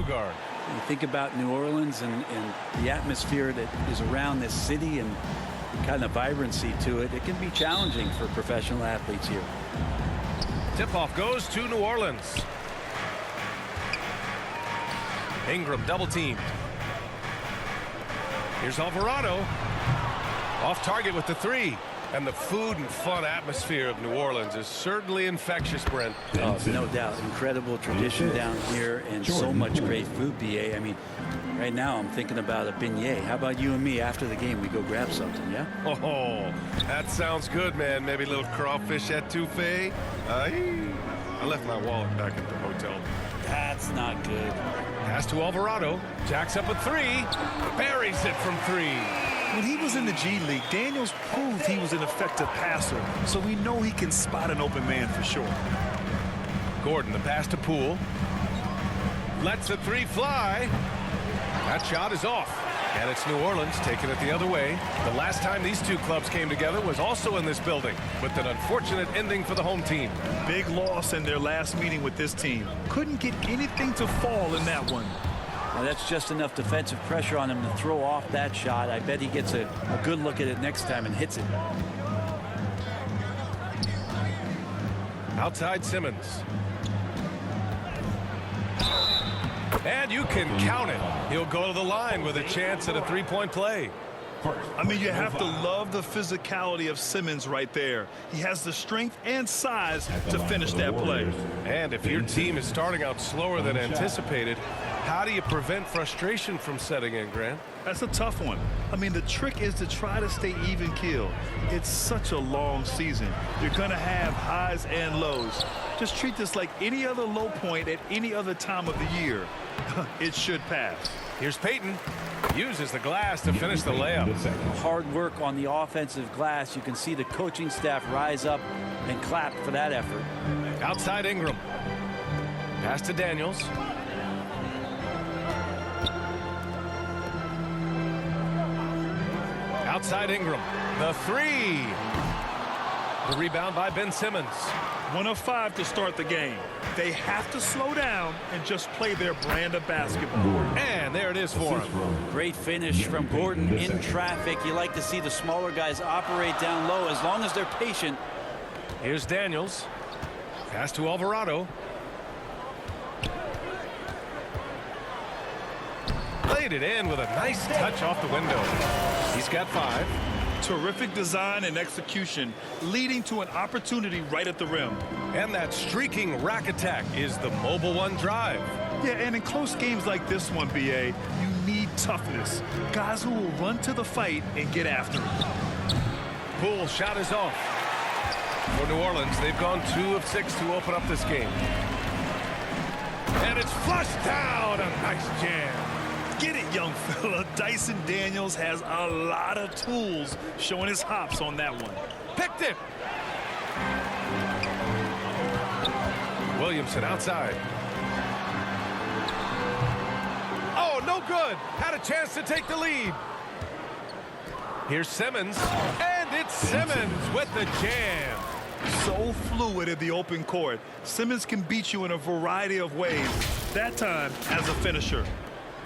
guard. You think about New Orleans and the atmosphere that is around this city and the kind of vibrancy to it. It can be challenging for professional athletes here. Tip-off goes to New Orleans. Ingram double teamed. Here's Alvarado. Off target with the three. And the food and fun atmosphere of New Orleans is certainly infectious, Brent. Oh, no doubt. Incredible tradition down here and so much great food, BA. I mean, right now I'm thinking about a beignet. How about you and me after the game? We go grab something, yeah? Oh, that sounds good, man. Maybe a little crawfish etouffee. I left my wallet back at the hotel. That's not good. Pass to Alvarado. Jacks up a three. Buries it from three. When he was in the G League, Daniels proved he was an effective passer, so we know he can spot an open man for sure. Gordon, the pass to Poole. Lets the three fly. That shot is off. And it's New Orleans taking it the other way. The last time these two clubs came together was also in this building, with an unfortunate ending for the home team. Big loss in their last meeting with this team. Couldn't get anything to fall in that one. Well, that's just enough defensive pressure on him to throw off that shot. I bet he gets a good look at it next time and hits it. Outside Simmons. And you can count it. He'll go to the line with a chance at a three-point play. I mean, you have to love the physicality of Simmons right there. He has the strength and size to finish that play. And if your team is starting out slower than anticipated, how do you prevent frustration from setting in, Grant? That's a tough one. I mean, the trick is to try to stay even-keeled. It's such a long season. You're going to have highs and lows. Just treat this like any other low point at any other time of the year. It should pass. Here's Payton. Uses the glass to finish the layup. Hard work on the offensive glass. You can see the coaching staff rise up and clap for that effort. Outside Ingram. Pass to Daniels. Outside Ingram. The three. The rebound by Ben Simmons. 1 of 5 to start the game. They have to slow down and just play their brand of basketball. And there it is for him. Great finish from Gordon in traffic. You like to see the smaller guys operate down low as long as they're patient. Here's Daniels. Pass to Alvarado. Laid it in with a nice touch off the window. He's got 5. Terrific design and execution, leading to an opportunity right at the rim. And that streaking rack attack is the Mobile One drive. Yeah, and in close games like this one, BA, you need toughness. Guys who will run to the fight and get after it. Poole shot is off. For New Orleans, they've gone 2 of 6 to open up this game. And it's flushed down. A nice jam. Get it, young fella. Dyson Daniels has a lot of tools, showing his hops on that one. Picked it. Williamson outside. Oh, no good. Had a chance to take the lead. Here's Simmons. And it's Simmons with the jam. So fluid in the open court. Simmons can beat you in a variety of ways. That time as a finisher.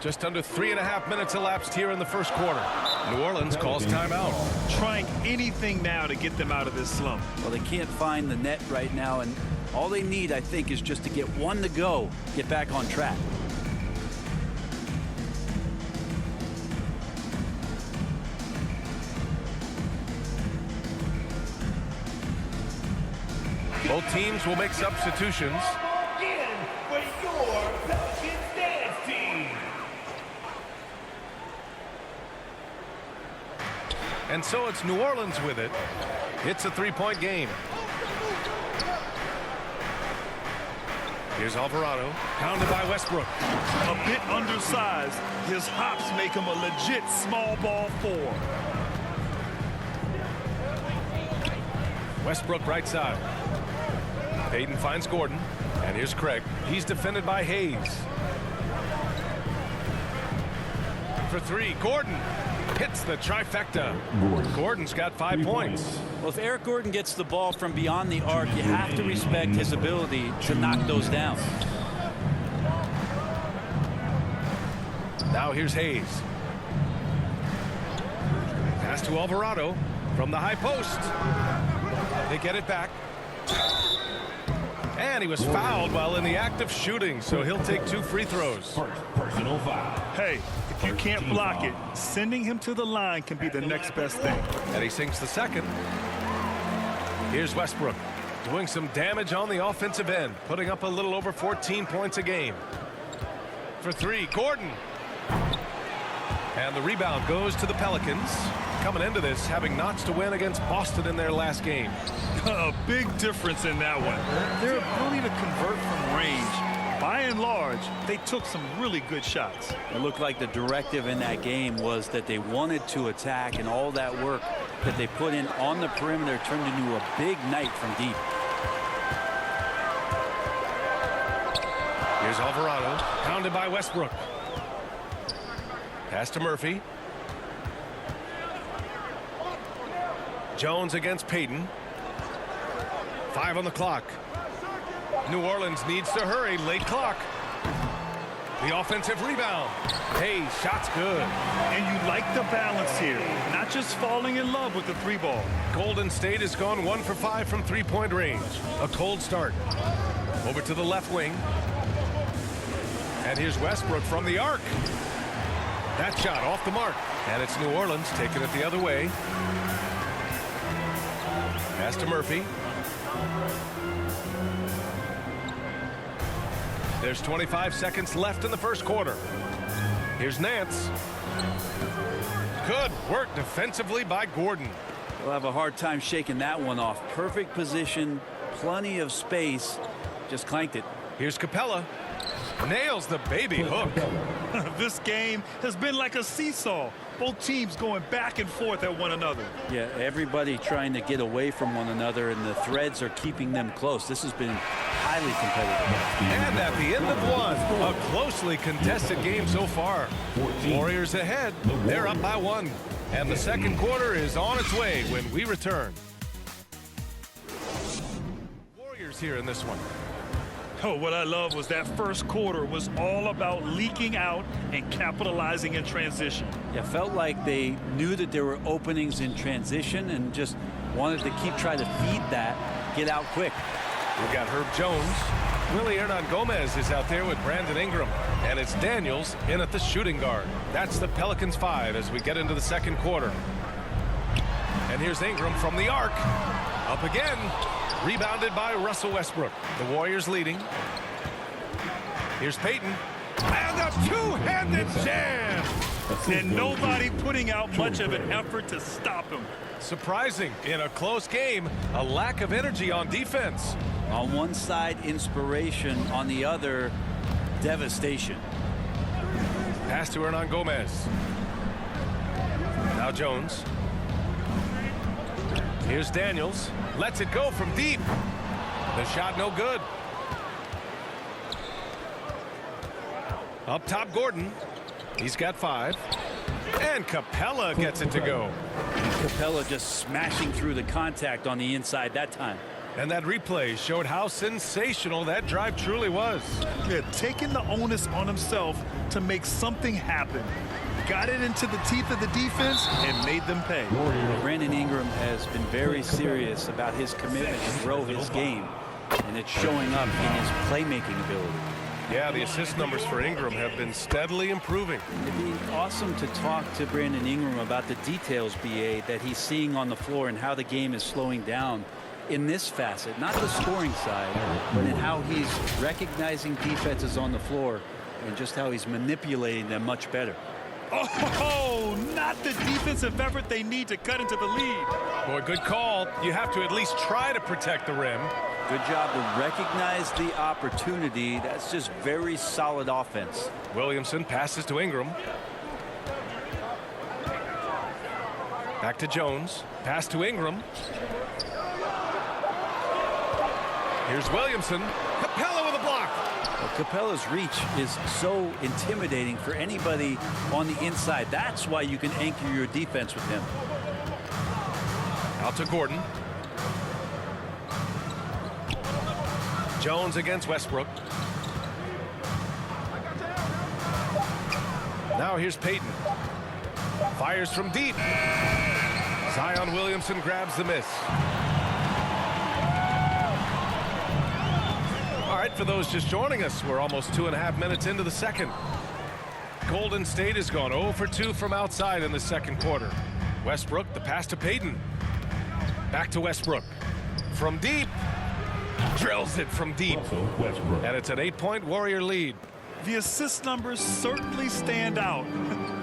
Just under 3.5 minutes elapsed here in the first quarter. New Orleans calls timeout. Trying anything now to get them out of this slump. Well, they can't find the net right now, and all they need, I think, is just to get one to go, get back on track. Both teams will make substitutions. For your Pelicans dance team. And so it's New Orleans with it. It's a 3-point game. Here's Alvarado, pounded by Westbrook. A bit undersized. His hops make him a legit small ball 4. Westbrook right side. Payton finds Gordon. And here's Craig. He's defended by Hayes. For 3, Gordon hits the trifecta. Gordon's got 5 points. Well, if Eric Gordon gets the ball from beyond the arc, you have to respect his ability to knock those down. Now here's Hayes. Pass to Alvarado from the high post. They get it back. And he was fouled while in the act of shooting, so he'll take 2 free throws. Personal foul. Hey, if you can't block it, sending him to the line can be the next best thing. And he sinks the second. Here's Westbrook doing some damage on the offensive end, putting up a little over 14 points a game. For 3, Gordon. And the rebound goes to the Pelicans. Coming into this, having notched to win against Boston in their last game. A big difference in that one. Their ability to convert from range. By and large, they took some really good shots. It looked like the directive in that game was that they wanted to attack, and all that work that they put in on the perimeter turned into a big night from deep. Here's Alvarado, pounded by Westbrook. Pass to Murphy. Jones against Payton. 5 on the clock. New Orleans needs to hurry. Late clock. The offensive rebound. Hey, shot's good. And you like the balance here. Not just falling in love with the 3-ball. Golden State has gone 1 for 5 from 3-point range. A cold start. Over to the left wing. And here's Westbrook from the arc. That shot off the mark. And it's New Orleans taking it the other way. Pass to Murphy. There's 25 seconds left in the first quarter. Here's Nance. Good work defensively by Gordon. They'll have a hard time shaking that one off. Perfect position, plenty of space. Just clanked it. Here's Capella. Nails the baby hook. This game has been like a seesaw. Both teams going back and forth at one another. Yeah, everybody trying to get away from one another, and the threads are keeping them close. This has been highly competitive. And at the end of one, a closely contested game so far. Warriors ahead. They're up by 1. And the second quarter is on its way when we return. Warriors here in this one. Oh, what I love was that first quarter was all about leaking out and capitalizing in transition. Yeah, felt like they knew that there were openings in transition and just wanted to keep trying to feed that, get out quick. We've got Herb Jones. Willie Hernan-Gomez is out there with Brandon Ingram. And it's Daniels in at the shooting guard. That's the Pelicans 5 as we get into the second quarter. And here's Ingram from the arc. Up again. Rebounded by Russell Westbrook. The Warriors leading. Here's Payton. And a two-handed jam. And nobody putting out much of an effort to stop him. Surprising in a close game, a lack of energy on defense. On one side, inspiration. On the other, devastation. Pass to Hernan-Gomez. Now Jones. Here's Daniels. Lets it go from deep. The shot no good. Up top, Gordon. He's got 5. And Capella gets it to go. Capella just smashing through the contact on the inside that time. And that replay showed how sensational that drive truly was. Yeah, taking the onus on himself to make something happen. Got it into the teeth of the defense and made them pay. Brandon Ingram has been very serious about his commitment to grow his game, and it's showing up in his playmaking ability. Yeah, the assist numbers for Ingram have been steadily improving. It'd be awesome to talk to Brandon Ingram about the details, BA, that he's seeing on the floor and how the game is slowing down in this facet, not the scoring side, but in how he's recognizing defenses on the floor and just how he's manipulating them much better. Oh, not the defensive effort they need to cut into the lead. Boy, good call. You have to at least try to protect the rim. Good job to recognize the opportunity. That's just very solid offense. Williamson passes to Ingram. Back to Jones. Pass to Ingram. Here's Williamson. Capella with a block. Well, Capella's reach is so intimidating for anybody on the inside. That's why you can anchor your defense with him. Out to Gordon. Jones against Westbrook. Now here's Peyton. Fires from deep. Zion Williamson grabs the miss. All right, for those just joining us, we're almost 2.5 minutes into the second. Golden State has gone 0 for 2 from outside in the second quarter. Westbrook, the pass to Peyton. Back to Westbrook. From deep. Drills it from deep. And it's an 8-point Warrior lead. The assist numbers certainly stand out.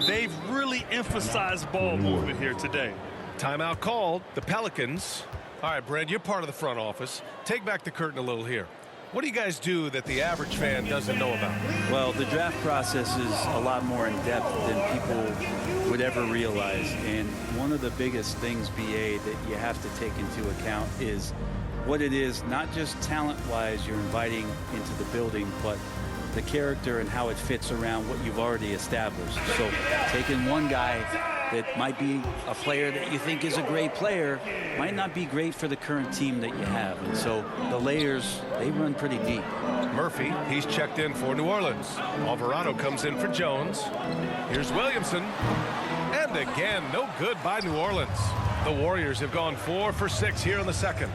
They've really emphasized ball movement here today. Timeout called. The Pelicans. All right, Brad, you're part of the front office. Take back the curtain a little here. What do you guys do that the average fan doesn't know about? Well, the draft process is a lot more in depth than people would ever realize. And one of the biggest things, BA, that you have to take into account is what it is, not just talent-wise you're inviting into the building, but the character and how it fits around what you've already established. So taking one guy that might be a player that you think is a great player might not be great for the current team that you have. And so the layers, they run pretty deep. Murphy, he's checked in for New Orleans. Alvarado comes in for Jones. Here's Williamson. And again, no good by New Orleans. The Warriors have gone 4 for 6 here in the second.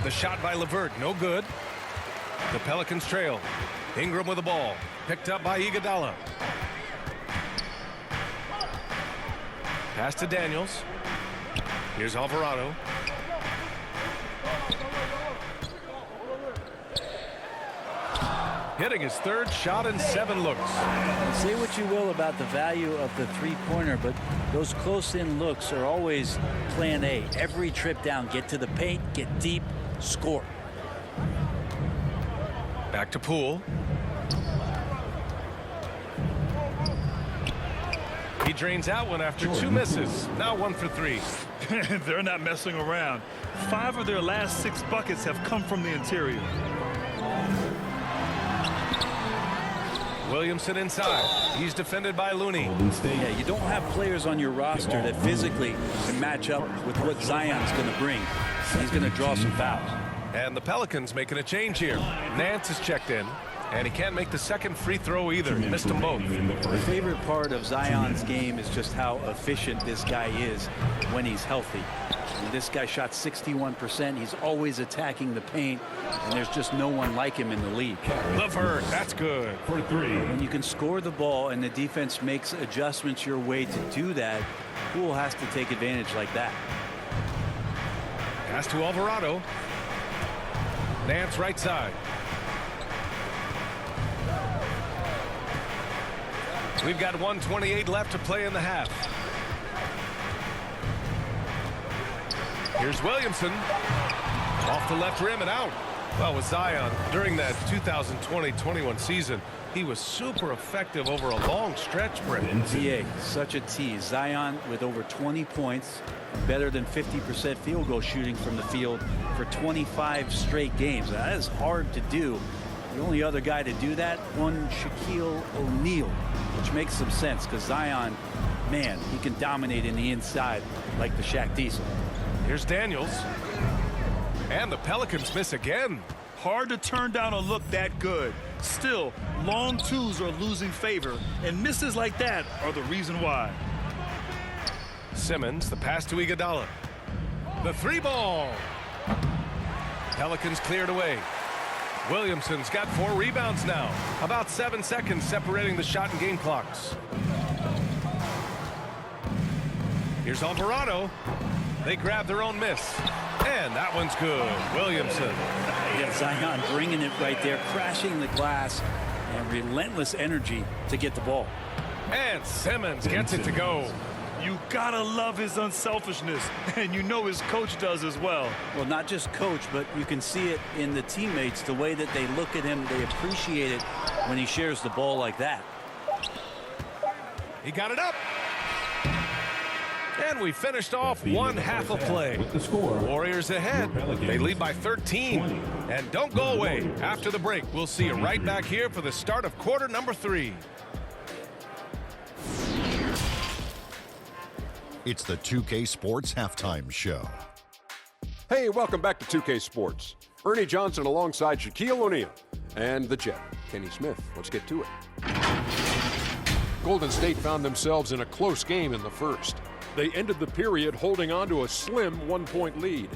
The shot by LeVert, no good. The Pelicans trail. Ingram with the ball. Picked up by Iguodala. Pass to Daniels. Here's Alvarado. Hitting his third shot in 7 looks. Say what you will about the value of the three-pointer, but those close-in looks are always plan A. Every trip down, get to the paint, get deep, score. Back to Poole. He drains out one after 2 misses. Now 1 for 3. They're not messing around. 5 of their last 6 buckets have come from the interior. Williamson inside. He's defended by Looney. Yeah, you don't have players on your roster that physically can match up with what Zion's going to bring. He's going to draw some fouls. And the Pelicans making a change here. Nance is checked in, and he can't make the second free throw either. He missed them both. My favorite part of Zion's game is just how efficient this guy is when he's healthy. And this guy shot 61%. He's always attacking the paint, and there's just no one like him in the league. LeVert, that's good. For 3. When you can score the ball and the defense makes adjustments your way to do that, Poole has to take advantage like that. Pass to Alvarado. Nance right side. We've got 1:28 left to play in the half. Here's Williamson. Off the left rim and out. Well, with Zion, during that 2020-21 season, he was super effective over a long stretch, Brent. PA, such a tease. Zion with over 20 points, better than 50% field goal shooting from the field for 25 straight games. Now, that is hard to do. The only other guy to do that, one Shaquille O'Neal, which makes some sense because Zion, man, he can dominate in the inside like the Shaq Diesel. Here's Daniels. And the Pelicans miss again. Hard to turn down a look that good. Still, long twos are losing favor, and misses like that are the reason why. Simmons, the pass to Iguodala. The 3-ball. Pelicans cleared away. Williamson's got 4 rebounds now. About 7 seconds separating the shot and game clocks. Here's Alvarado. They grab their own miss. And that one's good. Williamson. Yeah, Zion bringing it right there, crashing the glass, and relentless energy to get the ball. And Simmons gets it to go. You gotta love his unselfishness, and you know his coach does as well. Well, not just coach, but you can see it in the teammates, the way that they look at him. They appreciate it when he shares the ball like that. He got it up. And we finished off one half of play. With the score, Warriors ahead. They lead by 13. And don't go away. After the break, we'll see you right back here for the start of quarter number 3. It's the 2K Sports Halftime Show. Hey, welcome back to 2K Sports. Ernie Johnson alongside Shaquille O'Neal and the Jet, Kenny Smith. Let's get to it. Golden State found themselves in a close game in the first. They ended the period holding on to a slim 1-point lead.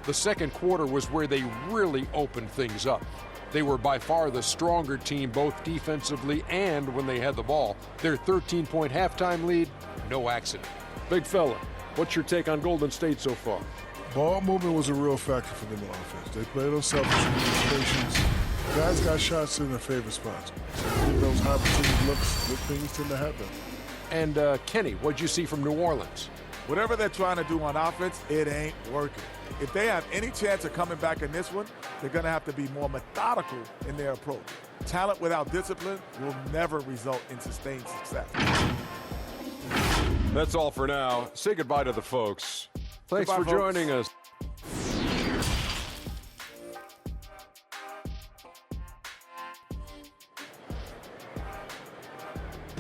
The second quarter was where they really opened things up. They were by far the stronger team both defensively and when they had the ball. Their 13-point halftime lead, no accident. Big fella, what's your take on Golden State so far? Ball movement was a real factor for them on offense. They played on selfishness, patience. Guys got shots in their favorite spots. Give those high percentage looks, good things tend to happen. And Kenny, what'd you see from New Orleans? Whatever they're trying to do on offense, it ain't working. If they have any chance of coming back in this one, they're going to have to be more methodical in their approach. Talent without discipline will never result in sustained success. That's all for now. Say goodbye to the folks. Thanks Goodbye, for joining us.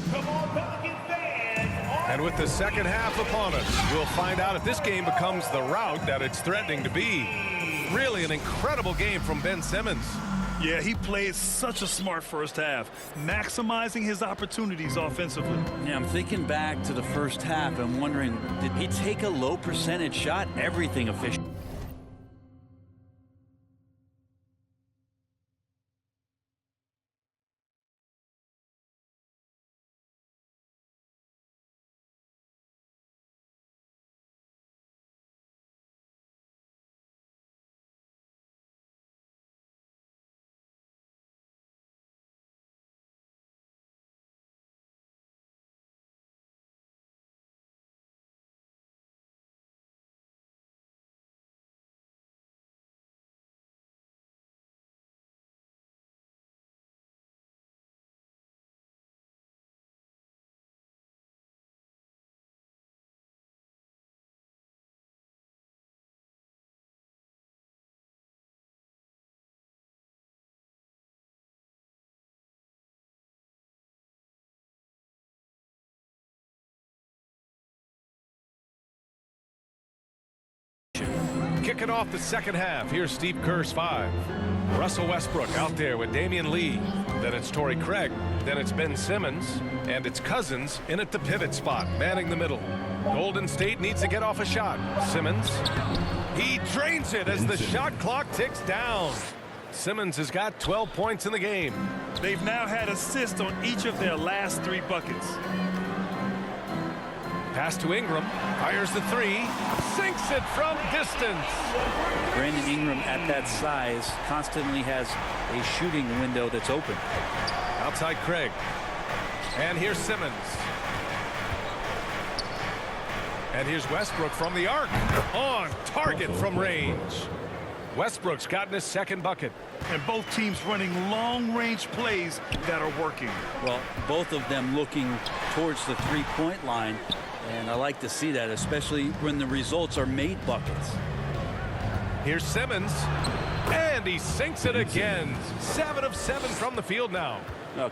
Come on, Pelicans fans. And with the second half upon us, we'll find out if this game becomes the rout that it's threatening to be. Really an incredible game from Ben Simmons. Yeah, he played such a smart first half, maximizing his opportunities offensively. Yeah, I'm thinking back to the first half and wondering, did he take a low percentage shot? Everything efficient. Kicking off the second half, here's Steve Kerr's 5. Russell Westbrook out there with Damian Lee. Then it's Torrey Craig. Then it's Ben Simmons. And it's Cousins in at the pivot spot, manning the middle. Golden State needs to get off a shot. Simmons. He drains it as the shot clock ticks down. Simmons has got 12 points in the game. They've now had assists on each of their last 3 buckets. Pass to Ingram. Fires the 3. Sinks it from distance. Brandon Ingram at that size constantly has a shooting window that's open. Outside Craig. And here's Simmons. And here's Westbrook from the arc. On target from range. Westbrook's gotten his second bucket. And both teams running long-range plays that are working. Well, both of them looking towards the three-point line. And I like to see that, especially when the results are made buckets. Here's Simmons. And he sinks it again. 7 of 7 from the field now.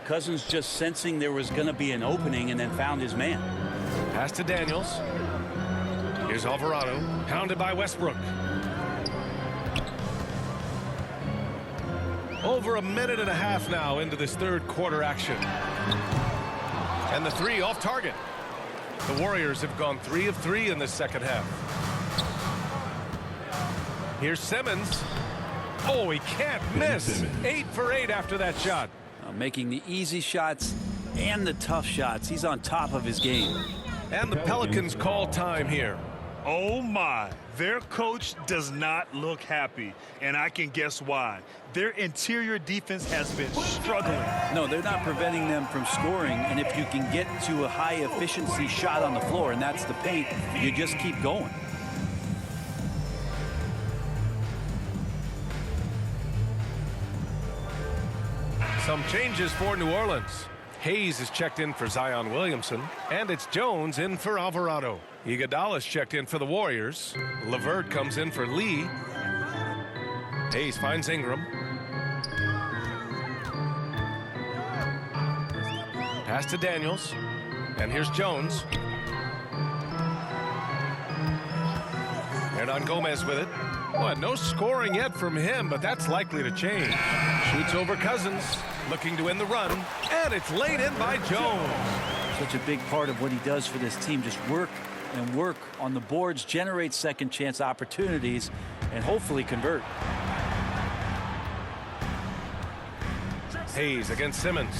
Cousins just sensing there was going to be an opening and then found his man. Pass to Daniels. Here's Alvarado. Pounded by Westbrook. Over a minute and a half now into this third quarter action. And the 3 off target. The Warriors have gone 3 of 3 in this second half. Here's Simmons. Oh, he can't miss. 8 for 8 after that shot. Making the easy shots and the tough shots. He's on top of his game. And the Pelicans call time here. Oh my, their coach does not look happy, and I can guess why. Their interior defense has been struggling. No, they're not preventing them from scoring, and if you can get to a high efficiency shot on the floor, and that's the paint, you just keep going. Some changes for New Orleans. Hayes is checked in for Zion Williamson, and it's Jones in for Alvarado. Iguodala's checked in for the Warriors. LeVert comes in for Lee. Hayes finds Ingram. Pass to Daniels. And here's Jones. Hernan Gomez with it. Well, no scoring yet from him, but that's likely to change. Shoots over Cousins, looking to win the run, and it's laid in by Jones. Such a big part of what he does for this team. Just work and work on the boards, generate second chance opportunities, and hopefully convert. Hayes against Simmons.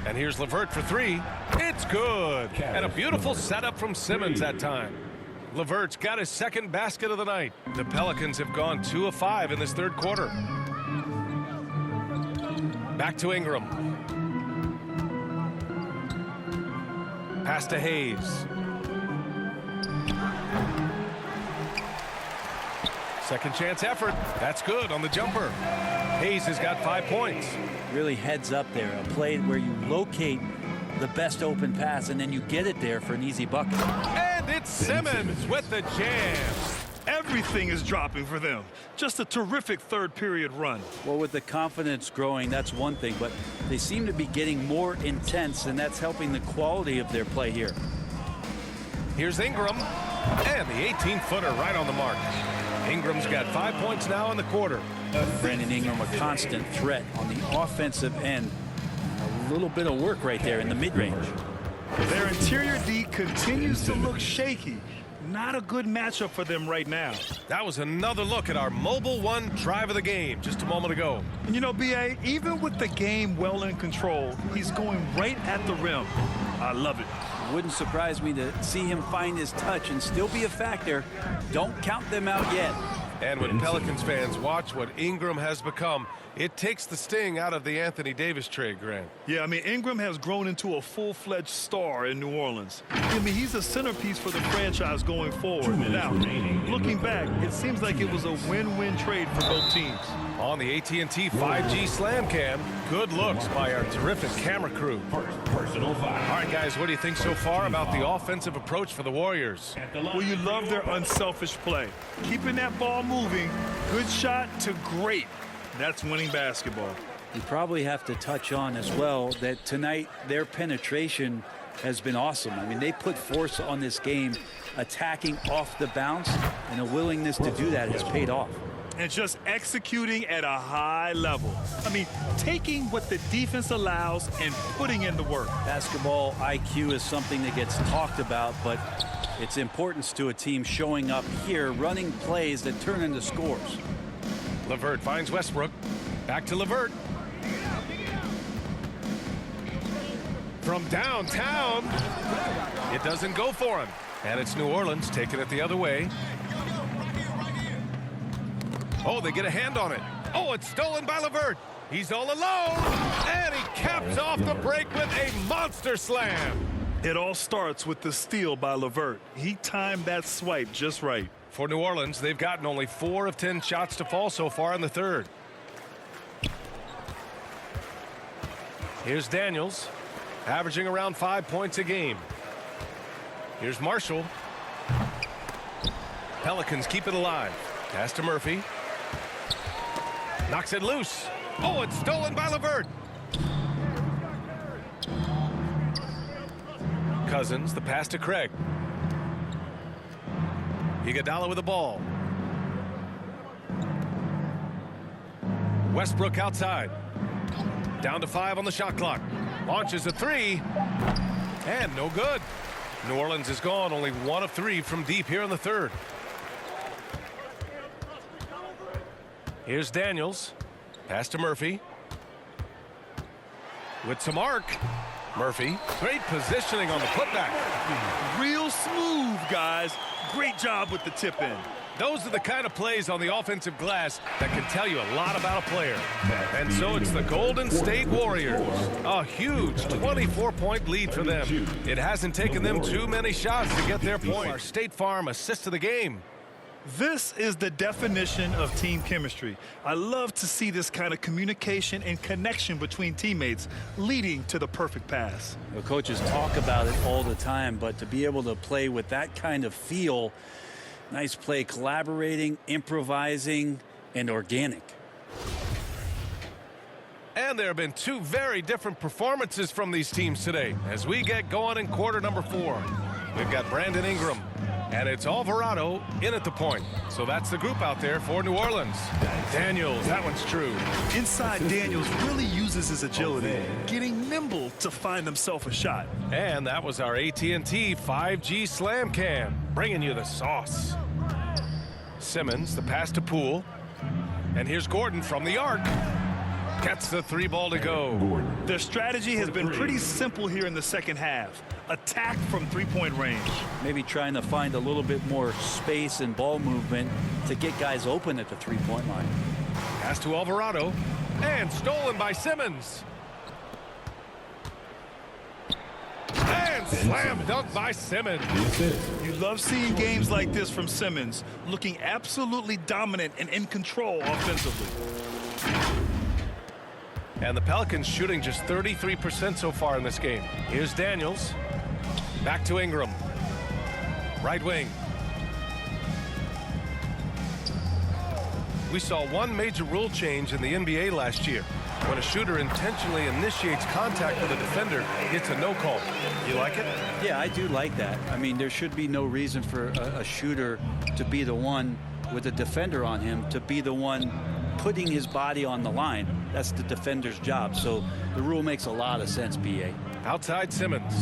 And here's LeVert for three. It's good. And a beautiful setup from Simmons that time. LeVert's got his second basket of the night. The Pelicans have gone 2 of 5 in this third quarter. Back to Ingram. Pass to Hayes. Second chance effort. That's good on the jumper. Hayes has got 5 points. Really heads up there. A play where you locate the best open pass and then you get it there for an easy bucket. And it's Simmons with the jam. Everything is dropping for them. Just a terrific third period run. Well, with the confidence growing, that's one thing, but they seem to be getting more intense, and that's helping the quality of their play here. Here's Ingram. And the 18-footer right on the mark. Ingram's got 5 points now in the quarter. Brandon Ingram, a constant threat on the offensive end. A little bit of work right there in the mid-range. Their interior D continues to look shaky. Not a good matchup for them right now. That was another look at our Mobile One drive of the game just a moment ago. And you know, B.A., even with the game well in control, he's going right at the rim. I love it. Wouldn't surprise me to see him find his touch and still be a factor. Don't count them out yet. And when Pelicans fans watch what Ingram has become, it takes the sting out of the Anthony Davis trade, Grant. Yeah, I mean, Ingram has grown into a full-fledged star in New Orleans. I mean, he's a centerpiece for the franchise going forward. Now, looking back, it seems like it was a win-win trade for both teams. On the AT&T 5G Slam Cam, good looks by our terrific camera crew. Personal foul. All right, guys, what do you think so far about the offensive approach for the Warriors? Well, you love their unselfish play. Keeping that ball moving, good shot to great. That's winning basketball. You probably have to touch on as well that tonight their penetration has been awesome. I mean, they put force on this game, attacking off the bounce, and a willingness to do that has paid off. And just executing at a high level. I mean, taking what the defense allows and putting in the work. Basketball IQ is something that gets talked about, but its importance to a team showing up here, running plays that turn into scores. LeVert finds Westbrook. Back to LeVert. From downtown, it doesn't go for him. And it's New Orleans taking it the other way. Oh, they get a hand on it. Oh, it's stolen by LeVert. He's all alone. And he caps off the break with a monster slam. It all starts with the steal by LeVert. He timed that swipe just right. For New Orleans, they've gotten only 4 of 10 shots to fall so far in the third. Here's Daniels, averaging around 5 points a game. Here's Marshall. Pelicans keep it alive. Pass to Murphy. Knocks it loose. Oh, it's stolen by LeVert. Cousins, the pass to Craig. Iguodala with the ball. Westbrook outside. Down to 5 on the shot clock. Launches a 3. And no good. New Orleans is gone only 1 of 3 from deep here in the third. Here's Daniels. Pass to Murphy. With some arc. Murphy. Great positioning on the putback. Real smooth, guys. Great job with the tip in. Those are the kind of plays on the offensive glass that can tell you a lot about a player. And so it's the Golden State Warriors. A huge 24-point lead for them. It hasn't taken them too many shots to get their point. Our State Farm assist to the game. This is the definition of team chemistry. I love to see this kind of communication and connection between teammates leading to the perfect pass. The coaches talk about it all the time, but to be able to play with that kind of feel, nice play, collaborating, improvising, and organic. And there have been 2 very different performances from these teams today as we get going in quarter number 4. We've got Brandon Ingram. And it's Alvarado in at the point. So that's the group out there for New Orleans. Daniels, that one's true. Inside Daniels really uses his agility, getting nimble to find himself a shot. And that was our AT&T 5G Slam Cam, bringing you the sauce. Simmons, the pass to Poole. And here's Gordon from the arc. Gets the 3-ball to go. Their strategy has been pretty simple here in the second half. Attack from three-point range. Maybe trying to find a little bit more space and ball movement to get guys open at the three-point line. Pass to Alvarado. And stolen by Simmons. And slam dunk by Simmons. You love seeing games like this from Simmons, looking absolutely dominant and in control offensively. And the Pelicans shooting just 33% so far in this game. Here's Daniels. Back to Ingram. Right wing. We saw one major rule change in the NBA last year. When a shooter intentionally initiates contact with a defender, it's a no call. You like it? Yeah, I do like that. I mean, there should be no reason for a shooter to be the one with a defender on him, to be the one putting his body on the line. That's the defender's job. So the rule makes a lot of sense, B.A. Outside Simmons.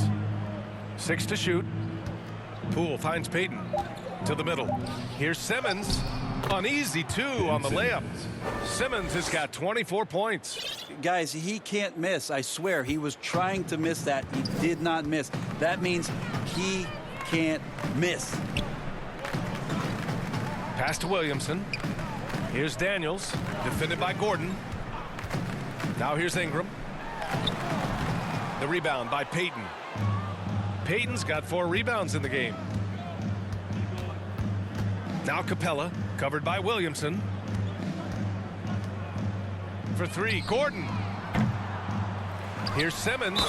6 to shoot. Poole finds Payton to the middle. Here's Simmons. An easy 2 on the layup. Simmons has got 24 points. Guys, he can't miss. I swear, he was trying to miss that. He did not miss. That means he can't miss. Pass to Williamson. Here's Daniels, defended by Gordon. Now here's Ingram. The rebound by Payton. Payton's got 4 rebounds in the game. Now Capella, covered by Williamson. For 3, Gordon. Here's Simmons.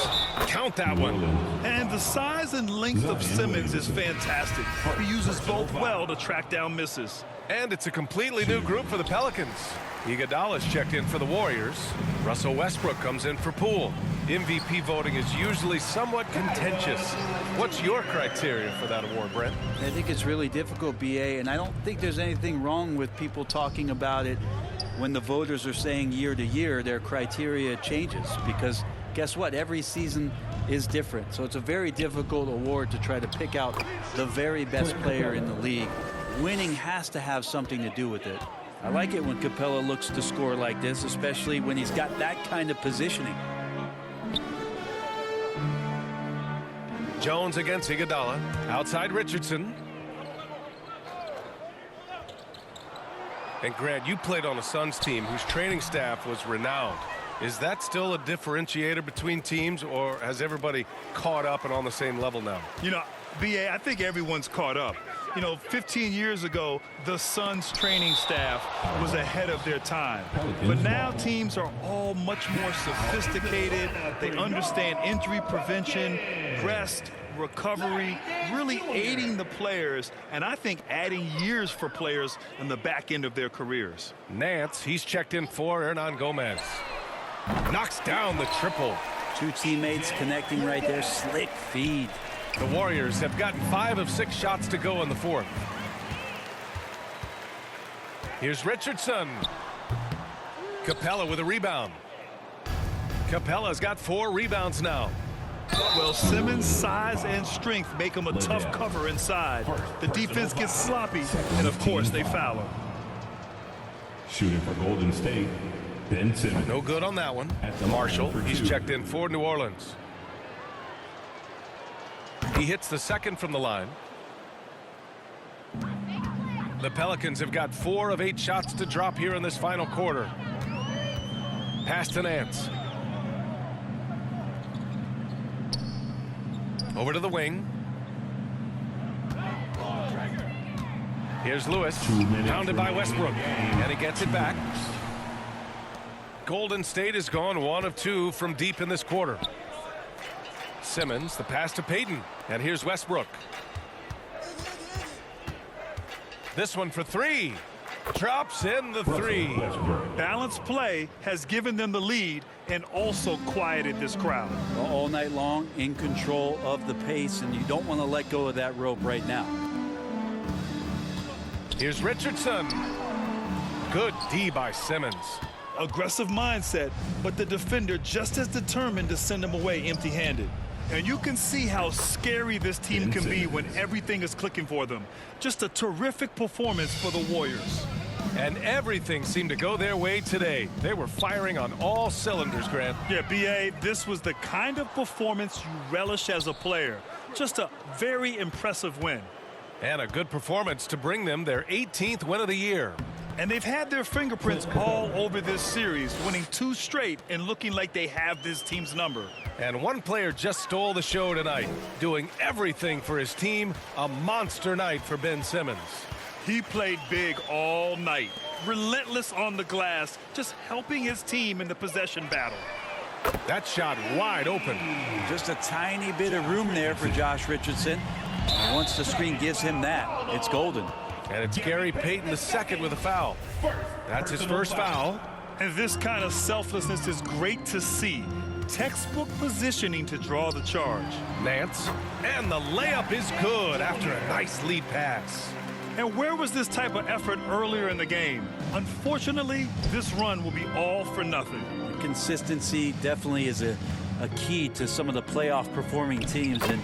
Count that one. And the size and length of Simmons is fantastic. He uses both well to track down misses. And it's a completely new group for the Pelicans. Iguodala's checked in for the Warriors. Russell Westbrook comes in for Poole. MVP voting is usually somewhat contentious. What's your criteria for that award, Brent? I think it's really difficult, B.A., and I don't think there's anything wrong with people talking about it when the voters are saying year to year their criteria changes, because guess what? Every season is different. So it's a very difficult award to try to pick out the very best player in the league. Winning has to have something to do with it. I like it when Capella looks to score like this, especially when he's got that kind of positioning. Jones against Iguodala. Outside Richardson. And Grant, you played on a Suns team whose training staff was renowned. Is that still a differentiator between teams, or has everybody caught up and on the same level now? You know, B.A., I think everyone's caught up. You know, 15 years ago, the Suns training staff was ahead of their time. But now teams are all much more sophisticated. They understand injury prevention, rest, recovery, really aiding the players, and I think adding years for players in the back end of their careers. Nance, he's checked in for Hernan Gomez. Knocks down the triple. 2 teammates connecting right there. Slick feed. The Warriors have gotten 5 of 6 shots to go in the 4th. Here's Richardson. Capella with a rebound. Capella's got 4 rebounds now. Well, Simmons' size and strength make him a tough cover inside. The defense gets sloppy, and of course they foul him. Shooting for Golden State, Ben Simmons. No good on that one. Marshall, he's checked in for New Orleans. He hits the second from the line. The Pelicans have got 4 of 8 shots to drop here in this final quarter. Pass to Nance. Over to the wing. Here's Lewis, pounded by Westbrook, and he gets it back. Golden State has gone 1 of 2 from deep in this quarter. Simmons, the pass to Payton, and here's Westbrook. This one for 3. Drops in the 3. Balanced play has given them the lead and also quieted this crowd. All night long, in control of the pace, and you don't want to let go of that rope right now. Here's Richardson. Good D by Simmons. Aggressive mindset, but the defender just as determined to send him away empty-handed. And you can see how scary this team can be when everything is clicking for them. Just a terrific performance for the Warriors. And everything seemed to go their way today. They were firing on all cylinders, Grant. Yeah, B.A., this was the kind of performance you relish as a player. Just a very impressive win. And a good performance to bring them their 18th win of the year. And they've had their fingerprints all over this series, winning 2 straight and looking like they have this team's number. And one player just stole the show tonight, doing everything for his team. A monster night for Ben Simmons. He played big all night, relentless on the glass, just helping his team in the possession battle. That shot wide open. Just a tiny bit of room there for Josh Richardson. And once the screen gives him that, it's golden. And it's Gary Payton II with a foul. That's his first foul. And this kind of selflessness is great to see. Textbook positioning to draw the charge. Nance. And the layup is good after a nice lead pass. And where was this type of effort earlier in the game? Unfortunately, this run will be all for nothing. Consistency definitely is a key to some of the playoff performing teams, and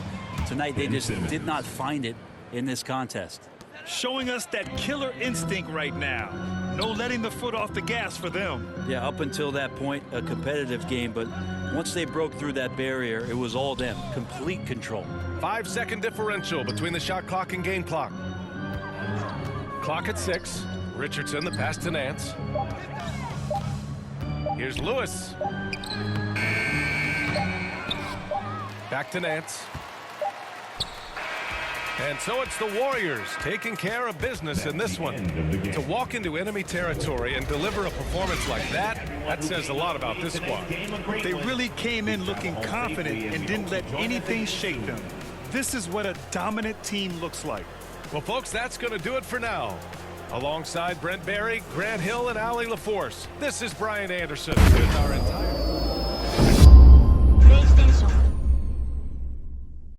tonight they just did not find it in this contest. Showing us that killer instinct right now. No letting the foot off the gas for them. Yeah, up until that point, a competitive game, but once they broke through that barrier, it was all them. Complete control. 5-second differential between the shot clock and game clock. Clock at 6. Richardson, the pass to Nance. Here's Lewis. Back to Nance. And so it's the Warriors taking care of business in this one. To walk into enemy territory and deliver a performance like that says a lot about this squad. They really came in looking confident and didn't let anything shake them. This is what a dominant team looks like. Well, folks, that's going to do it for now. Alongside Brent Barry, Grant Hill, and Allie LaForce, this is Brian Anderson with our entire...